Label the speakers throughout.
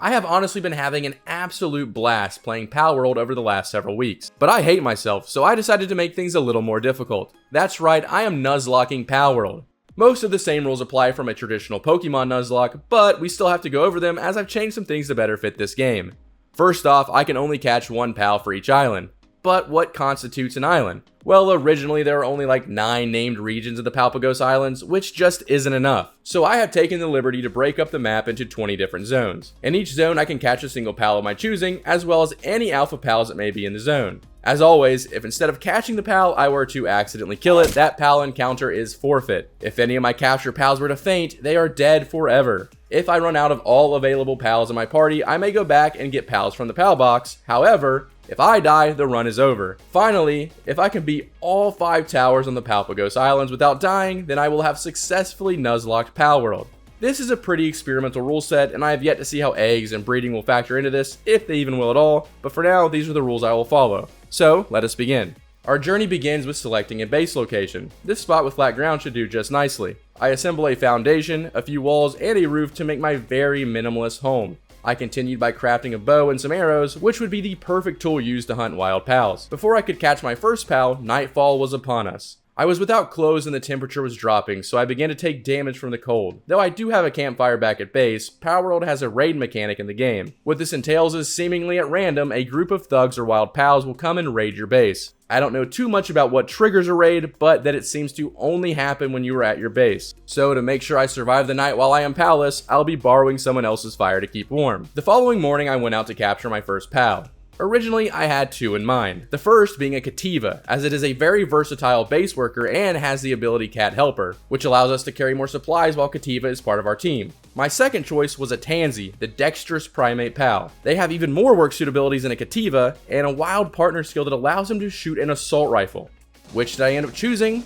Speaker 1: I have honestly been having an absolute blast playing Palworld over the last several weeks, but I hate myself, so I decided to make things a little more difficult. That's right, I am Nuzlocking Palworld. Most of the same rules apply from a traditional Pokemon Nuzlocke, but we still have to go over them as I've changed some things to better fit this game. First off, I can only catch one pal for each island. But what constitutes an island? Well, originally there were only like 9 named regions of the Palpagos Islands, which just isn't enough. So I have taken the liberty to break up the map into 20 different zones. In each zone I can catch a single pal of my choosing, as well as any alpha pals that may be in the zone. As always, if instead of catching the pal I were to accidentally kill it, that pal encounter is forfeit. If any of my capture pals were to faint, they are dead forever. If I run out of all available pals in my party, I may go back and get pals from the pal box. However, if I die, the run is over. Finally, if I can beat all 5 towers on the Palpagos Islands without dying, then I will have successfully Nuzlocked Palworld. This is a pretty experimental rule set, and I have yet to see how eggs and breeding will factor into this, if they even will at all, but for now, these are the rules I will follow. So, let us begin. Our journey begins with selecting a base location. This spot with flat ground should do just nicely. I assemble a foundation, a few walls, and a roof to make my very minimalist home. I continued by crafting a bow and some arrows, which would be the perfect tool used to hunt wild pals. Before I could catch my first pal, nightfall was upon us. I was without clothes and the temperature was dropping, so I began to take damage from the cold. Though I do have a campfire back at base, Palworld has a raid mechanic in the game. What this entails is seemingly at random, a group of thugs or wild pals will come and raid your base. I don't know too much about what triggers a raid, but that it seems to only happen when you are at your base. So to make sure I survive the night while I am palless, I'll be borrowing someone else's fire to keep warm. The following morning I went out to capture my first pal. Originally, I had 2 in mind. The first being a Cativa, as it is a very versatile base worker and has the ability Cat Helper, which allows us to carry more supplies while Cativa is part of our team. My second choice was a Tansy, the dexterous primate pal. They have even more work suit abilities than a Cativa, and a wild partner skill that allows them to shoot an assault rifle. Which did I end up choosing?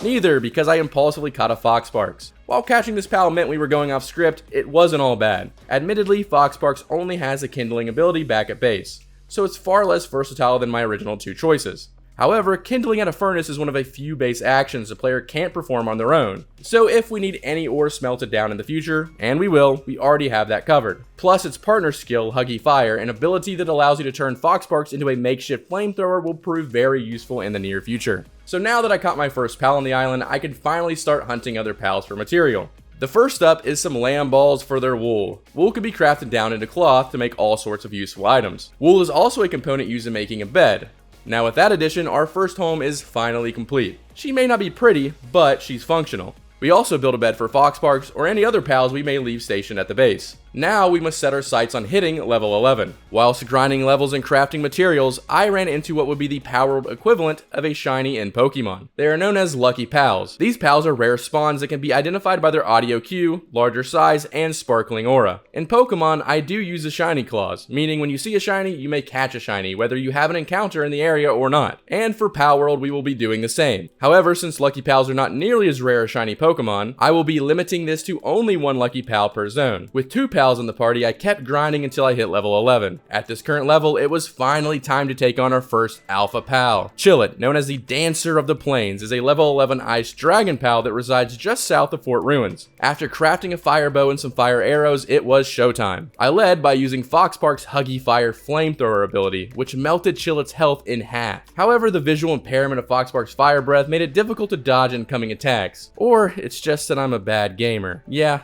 Speaker 1: Neither, because I impulsively caught a Foxparks. While catching this pal meant we were going off script, it wasn't all bad. Admittedly, Foxparks only has a kindling ability back at base, so it's far less versatile than my original 2 choices. However, kindling at a furnace is one of a few base actions a player can't perform on their own, so if we need any ore smelted down in the future, and we will, we already have that covered. Plus its partner skill, Huggy Fire, an ability that allows you to turn Foxparks into a makeshift flamethrower, will prove very useful in the near future. So now that I caught my first pal on the island, I can finally start hunting other pals for material. The first up is some lamb balls for their wool. Wool can be crafted down into cloth to make all sorts of useful items. Wool is also a component used in making a bed. Now with that addition, our first home is finally complete. She may not be pretty, but she's functional. We also built a bed for Foxparks or any other pals we may leave stationed at the base. Now we must set our sights on hitting level 11. Whilst grinding levels and crafting materials, I ran into what would be the Palworld equivalent of a shiny in Pokemon. They are known as Lucky Pals. These pals are rare spawns that can be identified by their audio cue, larger size, and sparkling aura. In Pokemon, I do use the shiny clause, meaning when you see a shiny, you may catch a shiny, whether you have an encounter in the area or not. And for Palworld, we will be doing the same. However, since Lucky Pals are not nearly as rare as shiny Pokemon, I will be limiting this to only 1 Lucky Pal per zone. With 2 pals in the party, I kept grinding until I hit level 11. At this current level, it was finally time to take on our first alpha pal. Chillet, known as the Dancer of the Plains, is a level 11 ice dragon pal that resides just south of Fort Ruins. After crafting a fire bow and some fire arrows, it was showtime. I led by using Foxpark's Huggy Fire flamethrower ability, which melted Chillet's health in half. However, the visual impairment of Foxpark's fire breath made it difficult to dodge incoming attacks. Or it's just that I'm a bad gamer. Yeah,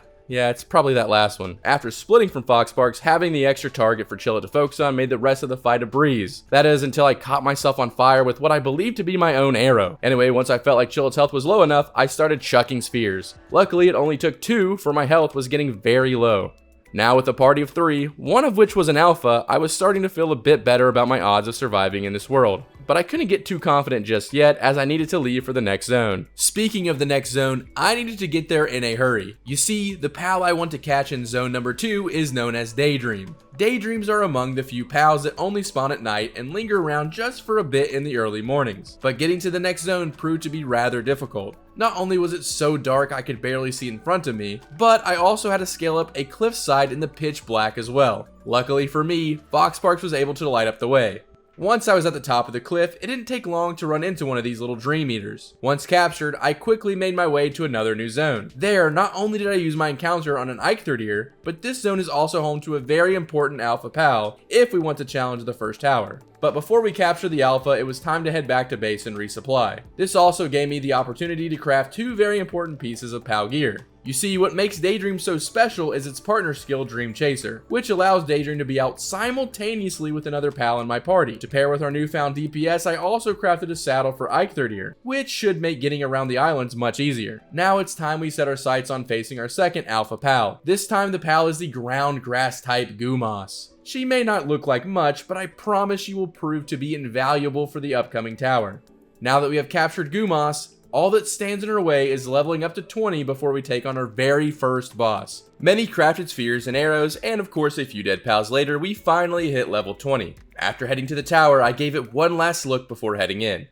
Speaker 1: it's probably that last one. After splitting from Foxparks, having the extra target for Chillet to focus on made the rest of the fight a breeze. That is, until I caught myself on fire with what I believed to be my own arrow. Anyway, once I felt like Chillet's health was low enough, I started chucking spears. Luckily, it only took 2, for my health was getting very low. Now with a party of 3, one of which was an alpha, I was starting to feel a bit better about my odds of surviving in this world. But I couldn't get too confident just yet, as I needed to leave for the next zone. Speaking of the next zone, I needed to get there in a hurry. You see, the pal I want to catch in zone number 2 is known as Daydream. Daydreams are among the few pals that only spawn at night and linger around just for a bit in the early mornings. But getting to the next zone proved to be rather difficult. Not only was it so dark I could barely see in front of me, but I also had to scale up a cliffside in the pitch black as well. Luckily for me, Foxparks was able to light up the way. Once I was at the top of the cliff, it didn't take long to run into one of these little dream eaters. Once captured, I quickly made my way to another new zone. There, not only did I use my encounter on an Eikthyrdr, but this zone is also home to a very important Alpha Pal if we want to challenge the first tower. But before we capture the Alpha, it was time to head back to base and resupply. This also gave me the opportunity to craft two very important pieces of Pal gear. You see, what makes Daydream so special is its partner skill Dream Chaser, which allows Daydream to be out simultaneously with another pal in my party. To pair with our newfound DPS, I also crafted a saddle for Eikthyrdr, which should make getting around the islands much easier. Now it's time we set our sights on facing our second Alpha Pal. This time the pal is the ground grass type Gumas. She may not look like much, but I promise she will prove to be invaluable for the upcoming tower. Now that we have captured Gumas, all that stands in our way is leveling up to 20 before we take on our very first boss. Many crafted spheres and arrows, and of course a few dead pals later, we finally hit level 20. After heading to the tower, I gave it one last look before heading in.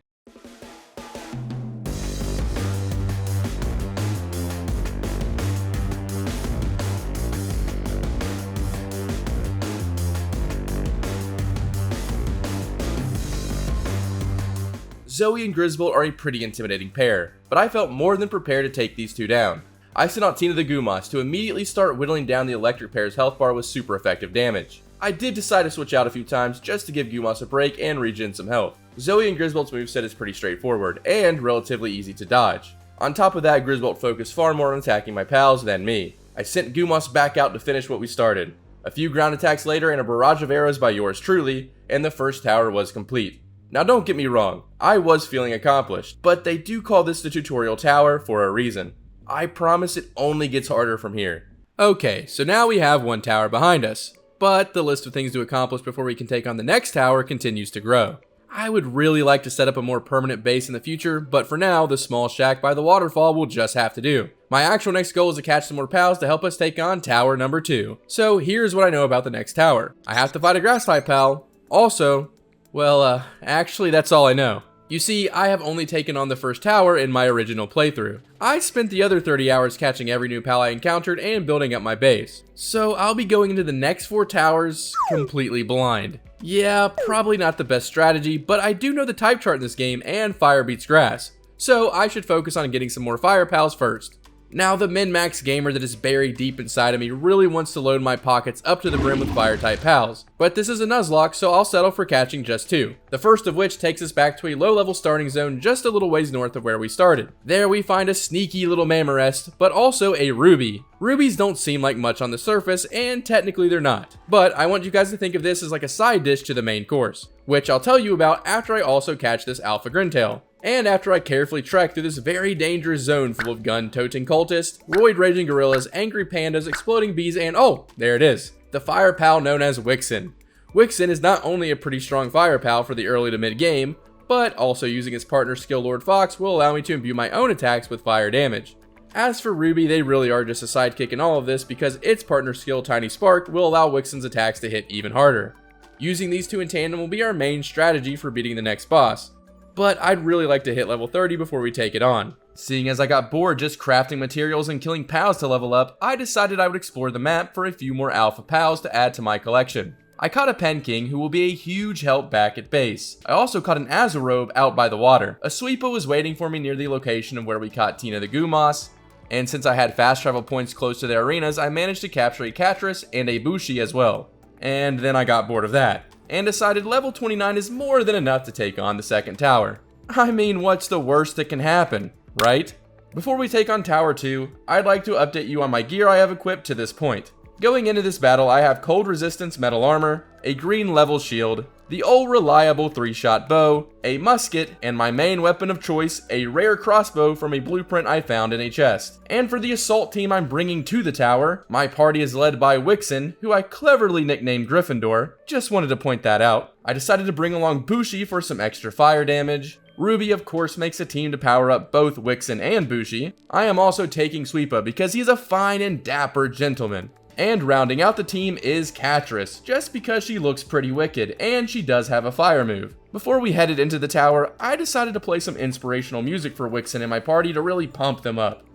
Speaker 1: Zoe and Griswold are a pretty intimidating pair, but I felt more than prepared to take these two down. I sent out Tina the Gumas to immediately start whittling down the electric pair's health bar with super effective damage. I did decide to switch out a few times just to give Gumas a break and regen some health. Zoe and Griswold's moveset is pretty straightforward and relatively easy to dodge. On top of that, Griswold focused far more on attacking my pals than me. I sent Gumas back out to finish what we started. A few ground attacks later and a barrage of arrows by yours truly, and the first tower was complete. Now don't get me wrong, I was feeling accomplished, but they do call this the tutorial tower for a reason. I promise it only gets harder from here. Okay, so now we have one tower behind us, but the list of things to accomplish before we can take on the next tower continues to grow. I would really like to set up a more permanent base in the future, but for now, the small shack by the waterfall will just have to do. My actual next goal is to catch some more pals to help us take on tower number 2. So here's what I know about the next tower. I have to fight a grass type pal. Also, well, actually that's all I know. You see, I have only taken on the first tower in my original playthrough. I spent the other 30 hours catching every new pal I encountered and building up my base. So I'll be going into the next 4 towers completely blind. Yeah, probably not the best strategy, but I do know the type chart in this game and fire beats grass. So I should focus on getting some more fire pals first. Now, the min-max gamer that is buried deep inside of me really wants to load my pockets up to the brim with fire-type pals, but this is a Nuzlocke, so I'll settle for catching just 2. The first of which takes us back to a low-level starting zone just a little ways north of where we started. There we find a sneaky little Mammorest, but also a Ruby. Rubies don't seem like much on the surface, and technically they're not. But I want you guys to think of this as like a side dish to the main course, which I'll tell you about after I also catch this Alpha Grintail. And after I carefully trek through this very dangerous zone full of gun-toting cultists, roid-raging gorillas, angry pandas, exploding bees, and oh, there it is, the fire pal known as Wixen. Wixen is not only a pretty strong fire pal for the early to mid-game, but also using its partner skill Lord Fox will allow me to imbue my own attacks with fire damage. As for Ruby, they really are just a sidekick in all of this because its partner skill Tiny Spark will allow Wixen's attacks to hit even harder. Using these two in tandem will be our main strategy for beating the next boss. But I'd really like to hit level 30 before we take it on. Seeing as I got bored just crafting materials and killing pals to level up, I decided I would explore the map for a few more alpha pals to add to my collection. I caught a Pen King who will be a huge help back at base. I also caught an Azarobe out by the water. A Sweepa was waiting for me near the location of where we caught Tina the Gumas, and since I had fast travel points close to their arenas, I managed to capture a Catras and a Bushi as well. And then I got bored of that, and decided level 29 is more than enough to take on the second tower. I mean, what's the worst that can happen, right? Before we take on Tower 2, I'd like to update you on my gear I have equipped to this point. Going into this battle, I have cold resistance metal armor, a green level shield, the old reliable 3-shot bow, a musket, and my main weapon of choice, a rare crossbow from a blueprint I found in a chest. And for the assault team I'm bringing to the tower, my party is led by Wixen, who I cleverly nicknamed Gryffindor. Just wanted to point that out. I decided to bring along Bushi for some extra fire damage. Ruby, of course, makes a team to power up both Wixen and Bushi. I am also taking Sweepa because he's a fine and dapper gentleman. And rounding out the team is Catras, just because she looks pretty wicked, and she does have a fire move. Before we headed into the tower, I decided to play some inspirational music for Wixen and my party to really pump them up.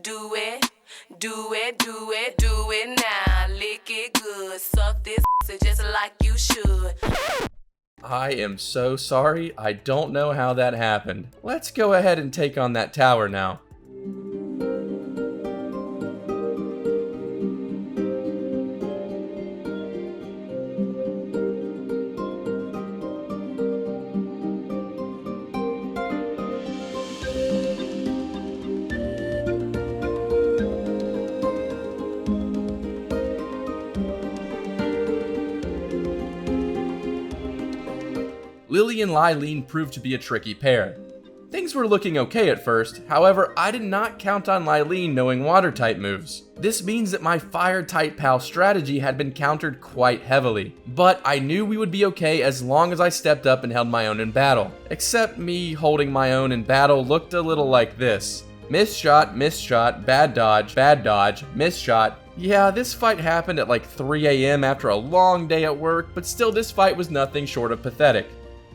Speaker 2: Do it, do it, do it, do it now. Lick it good, suck this just like you should.
Speaker 1: I am so sorry. I don't know how that happened. Let's go ahead and take on that tower now. Lily and Lylene proved to be a tricky pair. Things were looking okay at first, however, I did not count on Lylene knowing water-type moves. This means that my fire-type pal strategy had been countered quite heavily, but I knew we would be okay as long as I stepped up and held my own in battle. Except me holding my own in battle looked a little like this. Missed shot, bad dodge, missed shot. Yeah, this fight happened at like 3 AM after a long day at work, but still this fight was nothing short of pathetic.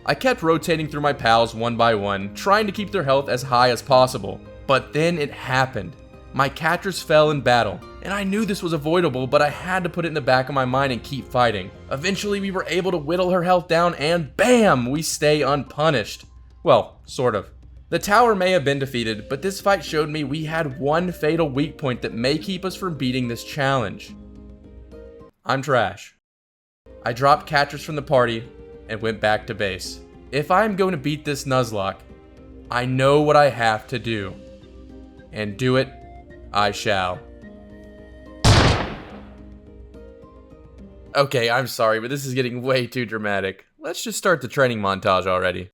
Speaker 1: I kept rotating through my pals one by one, trying to keep their health as high as possible. But then it happened. My catchers fell in battle, and I knew this was avoidable, but I had to put it in the back of my mind and keep fighting. Eventually, we were able to whittle her health down, and BAM! We stay unpunished. Well, sort of. The tower may have been defeated, but this fight showed me we had one fatal weak point that may keep us from beating this challenge. I'm trash. I dropped catchers from the party and went back to base. If I'm going to beat this Nuzlocke, I know what I have to do. And do it, I shall. Okay, I'm sorry, but this is getting way too dramatic. Let's just start the training montage already.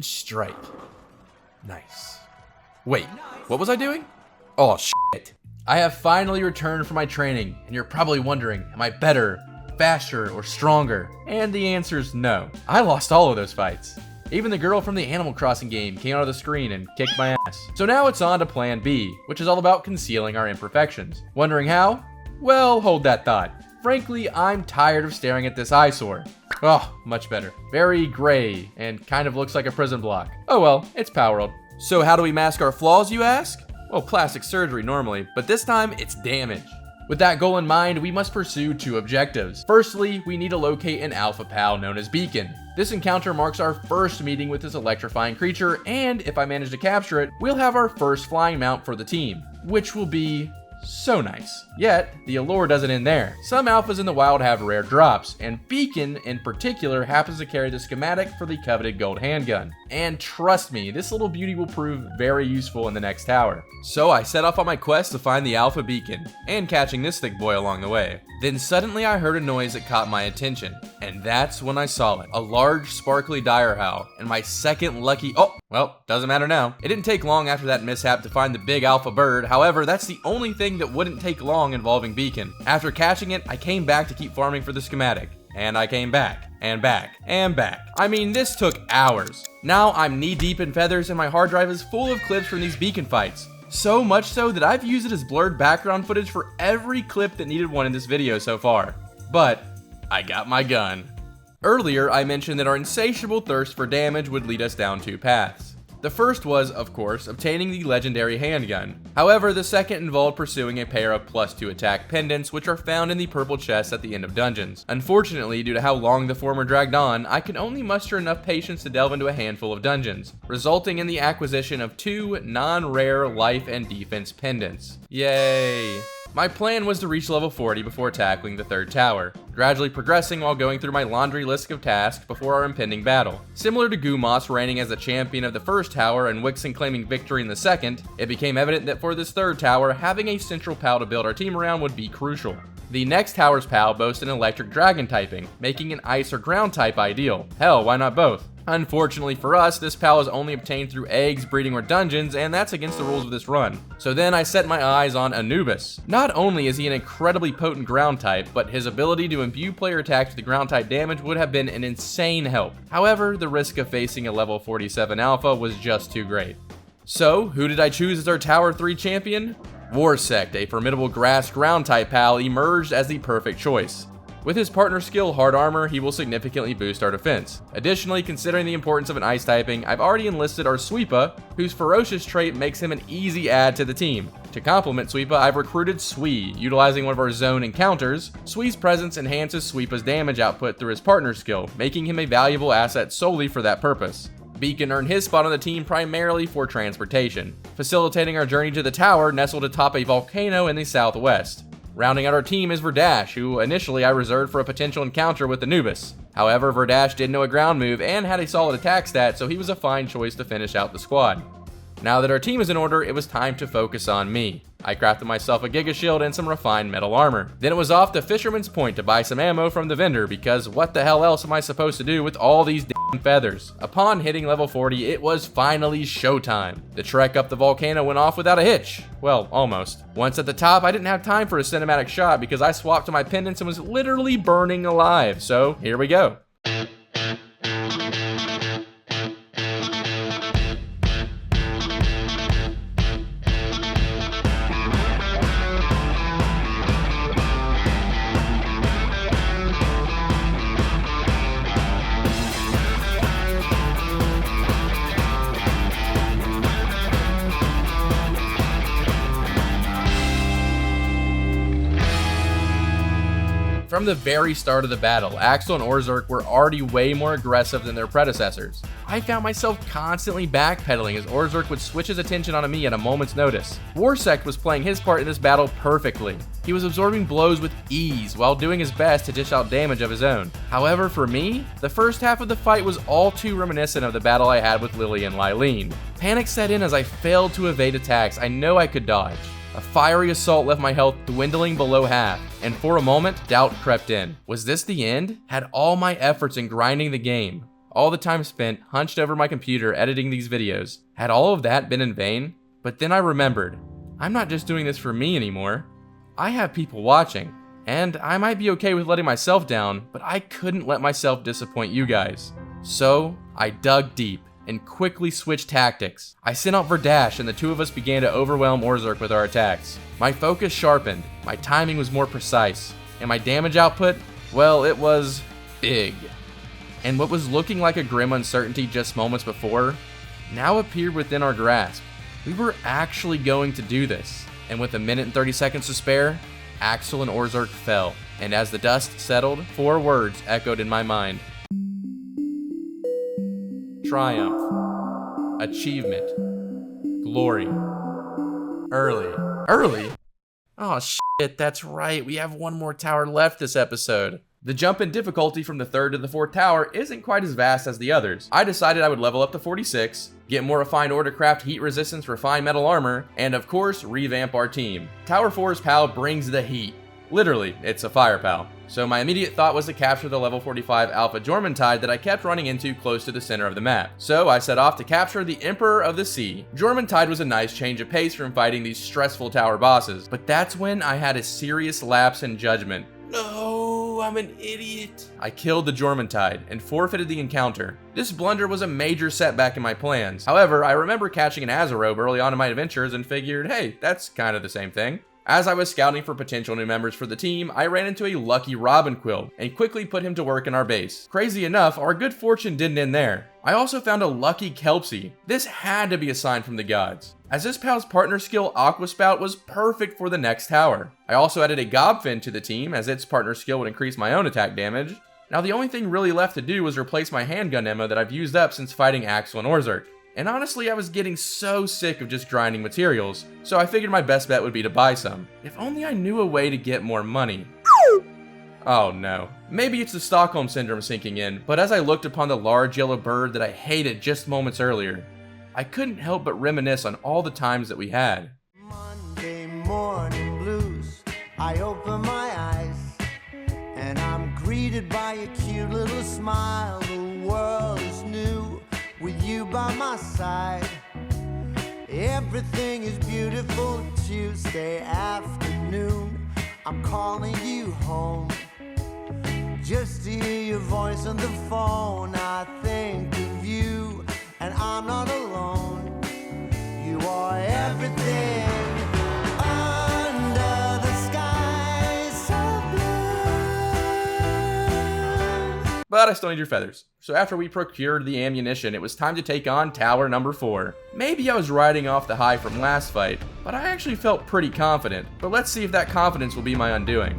Speaker 1: Strike. Nice. Wait, what was I doing? Oh shit. I have finally returned from my training, and you're probably wondering, am I better, faster, or stronger? And the answer is no. I lost all of those fights. Even the girl from the Animal Crossing game came out of the screen and kicked my ass. So now it's on to plan B, which is all about concealing our imperfections. Wondering how? Well, hold that thought. Frankly, I'm tired of staring at this eyesore. Oh, much better. Very gray and kind of looks like a prison block. Oh well, it's Palworld. So how do we mask our flaws, you ask? Well, plastic surgery normally, but this time it's damage. With that goal in mind, we must pursue two objectives. Firstly, we need to locate an alpha pal known as Beacon. This encounter marks our first meeting with this electrifying creature, and if I manage to capture it, we'll have our first flying mount for the team, which will be so nice. Yet, the allure doesn't end there. Some alphas in the wild have rare drops, and Beacon in particular happens to carry the schematic for the coveted gold handgun. And trust me, this little beauty will prove very useful in the next tower. So I set off on my quest to find the alpha Beacon, and catching this thick boy along the way. Then suddenly I heard a noise that caught my attention, and that's when I saw it. A large sparkly dire howl, and my second lucky— oh, well, doesn't matter now. It didn't take long after that mishap to find the big alpha bird. However, that's the only thing that wouldn't take long involving Beacon. After catching it, I came back to keep farming for the schematic. And I came back, and back, and back. I mean, this took hours. Now I'm knee deep in feathers and my hard drive is full of clips from these Beacon fights. So much so that I've used it as blurred background footage for every clip that needed one in this video so far. But I got my gun. Earlier, I mentioned that our insatiable thirst for damage would lead us down two paths. The first was, of course, obtaining the legendary handgun. However, the second involved pursuing a pair of +2 attack pendants, which are found in the purple chests at the end of dungeons. Unfortunately, due to how long the former dragged on, I could only muster enough patience to delve into a handful of dungeons, resulting in the acquisition of 2 non-rare life and defense pendants. Yay! My plan was to reach level 40 before tackling the third tower, gradually progressing while going through my laundry list of tasks before our impending battle. Similar to Gumas reigning as the champion of the first tower and Wixen claiming victory in the second, it became evident that for this third tower, having a central PAL to build our team around would be crucial. The next tower's PAL boasts an electric dragon typing, making an ice or ground type ideal. Hell, why not both? Unfortunately for us, this PAL is only obtained through eggs, breeding, or dungeons, and that's against the rules of this run. So then I set my eyes on Anubis. Not only is he an incredibly potent ground type, but his ability to imbue player attacks with the ground type damage would have been an insane help. However, the risk of facing a level 47 alpha was just too great. So, who did I choose as our Tower 3 champion? Warsect, a formidable grass ground type PAL, emerged as the perfect choice. With his partner skill Hard Armor, he will significantly boost our defense. Additionally, considering the importance of an ice typing, I've already enlisted our Sweepa, whose ferocious trait makes him an easy add to the team. To complement Sweepa, I've recruited Swee, utilizing one of our zone encounters. Swee's presence enhances Sweepa's damage output through his partner skill, making him a valuable asset solely for that purpose. Beacon earned his spot on the team primarily for transportation, facilitating our journey to the tower nestled atop a volcano in the southwest. Rounding out our team is Verdash, who initially I reserved for a potential encounter with Anubis. However, Verdash did know a ground move and had a solid attack stat, so he was a fine choice to finish out the squad. Now that our team is in order, it was time to focus on me. I crafted myself a Giga Shield and some refined metal armor. Then it was off to Fisherman's Point to buy some ammo from the vendor, because what the hell else am I supposed to do with all these damn feathers? Upon hitting level 40, it was finally showtime. The trek up the volcano went off without a hitch. Well, almost. Once at the top, I didn't have time for a cinematic shot because I swapped to my pendants and was literally burning alive, so here we go. From the very start of the battle, Axel and Orzhov were already way more aggressive than their predecessors. I found myself constantly backpedaling as Orzhov would switch his attention onto me at a moment's notice. Warsect was playing his part in this battle perfectly. He was absorbing blows with ease while doing his best to dish out damage of his own. However, for me, the first half of the fight was all too reminiscent of the battle I had with Lily and Lylene. Panic set in as I failed to evade attacks I know I could dodge. A fiery assault left my health dwindling below half, and for a moment, doubt crept in. Was this the end? Had all my efforts in grinding the game, all the time spent hunched over my computer editing these videos, had all of that been in vain? But then I remembered, I'm not just doing this for me anymore. I have people watching, and I might be okay with letting myself down, but I couldn't let myself disappoint you guys. So, I dug deep and quickly switched tactics. I sent out Verdash and the two of us began to overwhelm Orzhov with our attacks. My focus sharpened, my timing was more precise, and my damage output, well, it was big. And what was looking like a grim uncertainty just moments before, now appeared within our grasp. We were actually going to do this. And with a minute and 30 seconds to spare, Axel and Orzhov fell. And as the dust settled, 4 words echoed in my mind. Triumph, achievement, glory, early. Oh shit, that's right, we have one more tower left this episode. The jump in difficulty from the 3rd to the 4th tower isn't quite as vast as the others. I decided I would level up to 46, get more refined ore to craft heat resistance, refined metal armor, and of course, revamp our team. Tower 4's PAL brings the heat. Literally, it's a fire PAL. So my immediate thought was to capture the level 45 Alpha Jormuntide that I kept running into close to the center of the map. So I set off to capture the Emperor of the Sea. Jormuntide was a nice change of pace from fighting these stressful tower bosses, but that's when I had a serious lapse in judgment. No, I'm an idiot. I killed the Jormuntide and forfeited the encounter. This blunder was a major setback in my plans. However, I remember catching an Azarobe early on in my adventures and figured, hey, that's kind of the same thing. As I was scouting for potential new members for the team, I ran into a lucky Robinquill and quickly put him to work in our base. Crazy enough, our good fortune didn't end there. I also found a lucky Kelpsie. This had to be a sign from the gods, as this pal's partner skill Aqua Spout was perfect for the next tower. I also added a Gobfin to the team, as its partner skill would increase my own attack damage. Now the only thing really left to do was replace my handgun ammo that I've used up since fighting Axel and Orzhov. And honestly, I was getting so sick of just grinding materials, so I figured my best bet would be to buy some. If only I knew a way to get more money. Oh no. Maybe it's the Stockholm Syndrome sinking in, but as I looked upon the large yellow bird that I hated just moments earlier, I couldn't help but reminisce on all the times that we had.
Speaker 3: Monday morning blues, I open my eyes, and I'm greeted by a cute little smile. The world is new with you by my side. Everything is beautiful. Tuesday afternoon, I'm calling you home just to hear your voice on the phone. I think of you and I'm not alone. You are everything under the sky so blue.
Speaker 1: But I still need your feathers. So after we procured the ammunition, it was time to take on tower number 4. Maybe I was riding off the high from last fight, but I actually felt pretty confident. But let's see if that confidence will be my undoing.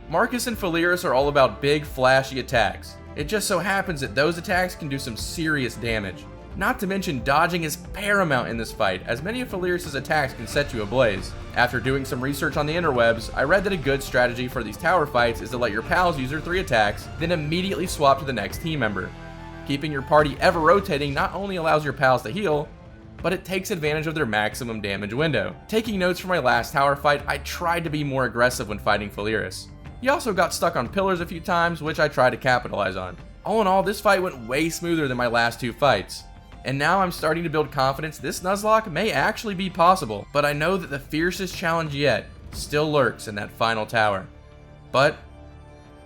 Speaker 1: Marcus and Phaleris are all about big, flashy attacks. It just so happens that those attacks can do some serious damage. Not to mention, dodging is paramount in this fight, as many of Phaleris' attacks can set you ablaze. After doing some research on the interwebs, I read that a good strategy for these tower fights is to let your pals use their 3 attacks, then immediately swap to the next team member. Keeping your party ever rotating not only allows your pals to heal, but it takes advantage of their maximum damage window. Taking notes from my last tower fight, I tried to be more aggressive when fighting Phaleris. He also got stuck on pillars a few times, which I tried to capitalize on. All in all, this fight went way smoother than my last 2 fights. And now I'm starting to build confidence this Nuzlocke may actually be possible, but I know that the fiercest challenge yet still lurks in that final tower. But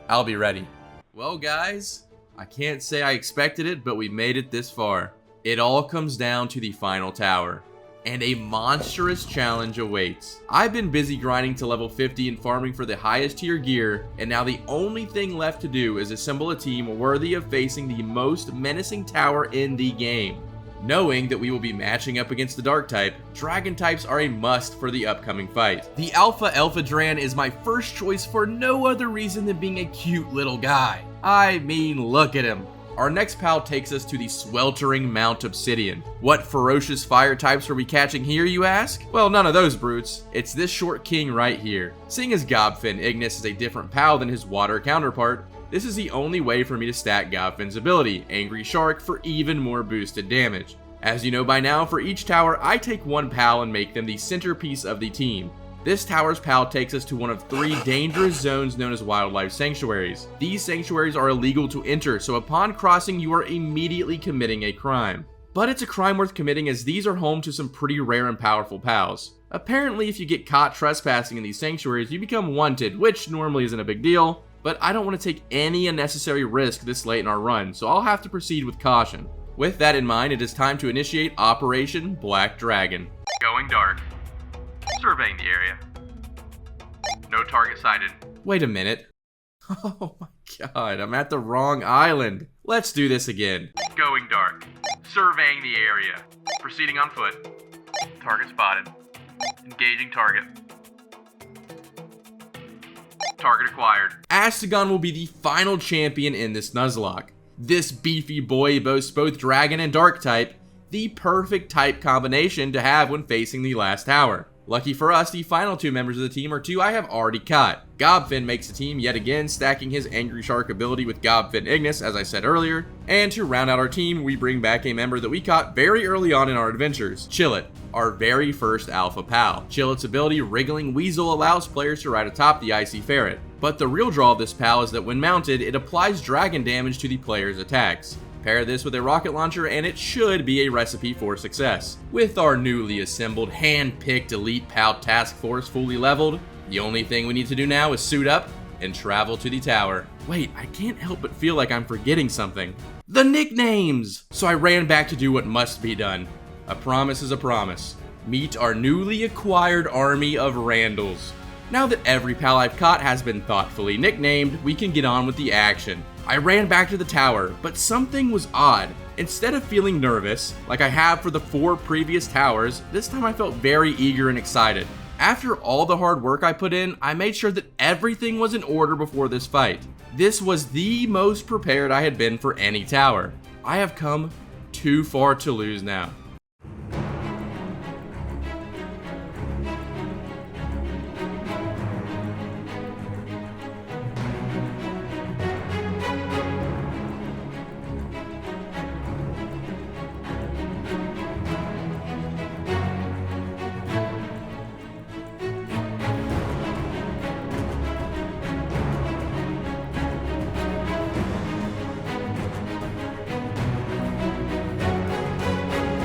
Speaker 1: I'll be ready. Well guys, I can't say I expected it, but we made it this far. It all comes down to the final tower, and a monstrous challenge awaits. I've been busy grinding to level 50 and farming for the highest tier gear, and now the only thing left to do is assemble a team worthy of facing the most menacing tower in the game. Knowing that we will be matching up against the dark type, dragon types are a must for the upcoming fight. The Alpha Elphadran is my first choice for no other reason than being a cute little guy. I mean, look at him. Our next pal takes us to the sweltering Mount Obsidian. What ferocious fire types are we catching here, you ask? Well, none of those brutes. It's this short king right here. Seeing as Gobfin Ignis is a different pal than his water counterpart, this is the only way for me to stack Gobfin's ability, Angry Shark, for even more boosted damage. As you know by now, for each tower, I take one pal and make them the centerpiece of the team. This tower's pal takes us to one of 3 dangerous zones known as wildlife sanctuaries. These sanctuaries are illegal to enter, so upon crossing you are immediately committing a crime. But it's a crime worth committing, as these are home to some pretty rare and powerful pals. Apparently, if you get caught trespassing in these sanctuaries, you become wanted, which normally isn't a big deal, but I don't want to take any unnecessary risk this late in our run, so I'll have to proceed with caution. With that in mind, it is time to initiate Operation Black Dragon. Going dark. Surveying the area. No target sighted. Wait a minute. Oh my god, I'm at the wrong island. Let's do this again. Going dark. Surveying the area. Proceeding on foot. Target spotted. Engaging target. Target acquired. Astagon will be the final champion in this Nuzlocke. This beefy boy boasts both dragon and dark type, the perfect type combination to have when facing the last tower. Lucky for us, the final 2 members of the team are 2 I have already caught. Gobfin makes the team yet again, stacking his Angry Shark ability with Gobfin Ignis, as I said earlier. And to round out our team, we bring back a member that we caught very early on in our adventures, Chillet, our very first alpha pal. Chillet's ability, Wriggling Weasel, allows players to ride atop the Icy Ferret. But the real draw of this PAL is that when mounted, it applies dragon damage to the player's attacks. Pair this with a rocket launcher and it should be a recipe for success. With our newly assembled, hand-picked elite PAL task force fully leveled, the only thing we need to do now is suit up and travel to the tower. Wait, I can't help but feel like I'm forgetting something. The nicknames! So I ran back to do what must be done. A promise is a promise. Meet our newly acquired army of Randalls. Now that every PAL I've caught has been thoughtfully nicknamed, we can get on with the action. I ran back to the tower, but something was odd. Instead of feeling nervous, like I have for the 4 previous towers, this time I felt very eager and excited. After all the hard work I put in, I made sure that everything was in order before this fight. This was the most prepared I had been for any tower. I have come too far to lose now.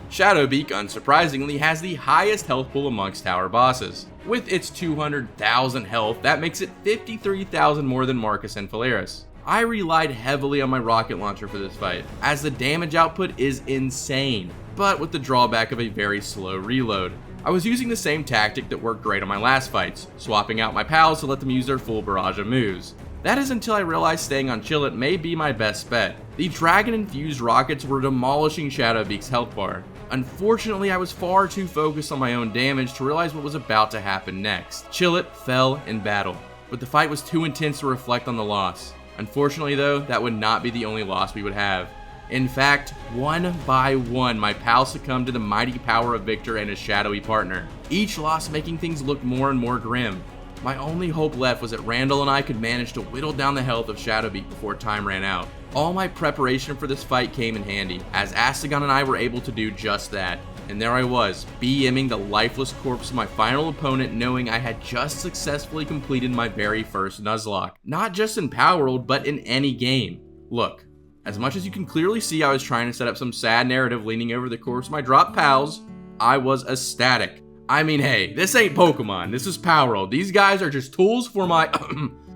Speaker 1: Shadowbeak, unsurprisingly, has the highest health pool amongst tower bosses. With its 200,000 health, that makes it 53,000 more than Marcus and Phalaris. I relied heavily on my rocket launcher for this fight, as the damage output is insane, but with the drawback of a very slow reload. I was using the same tactic that worked great on my last fights, swapping out my pals to let them use their full barrage of moves. That is until I realized staying on Chillet may be my best bet. The dragon-infused rockets were demolishing Shadowbeak's health bar. Unfortunately, I was far too focused on my own damage to realize what was about to happen next. Chillet fell in battle, but the fight was too intense to reflect on the loss. Unfortunately though, that would not be the only loss we would have. In fact, one by one, my pals succumbed to the mighty power of Victor and his shadowy partner, each loss making things look more and more grim. My only hope left was that Randall and I could manage to whittle down the health of Shadowbeak before time ran out. All my preparation for this fight came in handy, as Astagon and I were able to do just that. And there I was, BMing the lifeless corpse of my final opponent, knowing I had just successfully completed my very first Nuzlocke. Not just in Palworld, but in any game. Look, as much as you can clearly see I was trying to set up some sad narrative leaning over the corpse of my dropped pals, I was ecstatic. I mean, hey, this ain't Pokemon, this is Palworld. These guys are just tools for my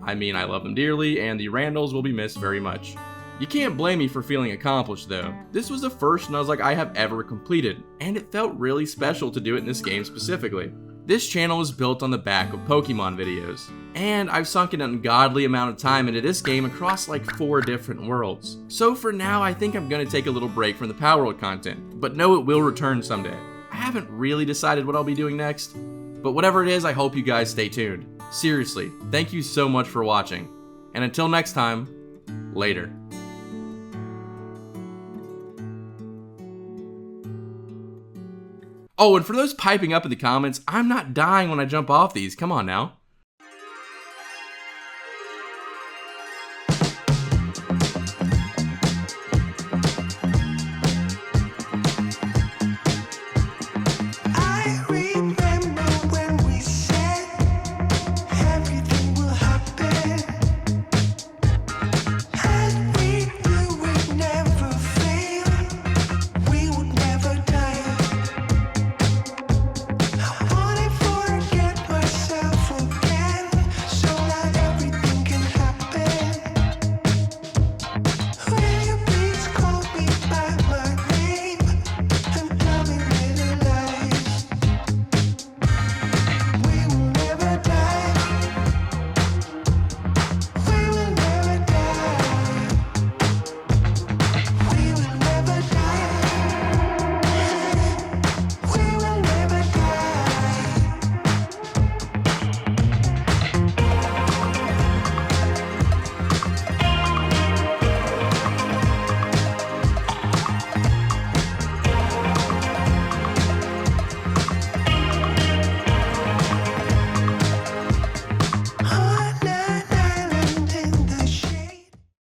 Speaker 1: I mean, I love them dearly, and the Randalls will be missed very much. You can't blame me for feeling accomplished though. This was the first Nuzlocke I have ever completed, and it felt really special to do it in this game specifically. This channel is built on the back of Pokemon videos, and I've sunk an ungodly amount of time into this game across like 4 different worlds. So for now, I think I'm gonna take a little break from the Palworld content, but know it will return someday. I haven't really decided what I'll be doing next, but whatever it is, I hope you guys stay tuned. Seriously, thank you so much for watching, and until next time, later. Oh, and for those piping up in the comments, I'm not dying when I jump off these. Come on now.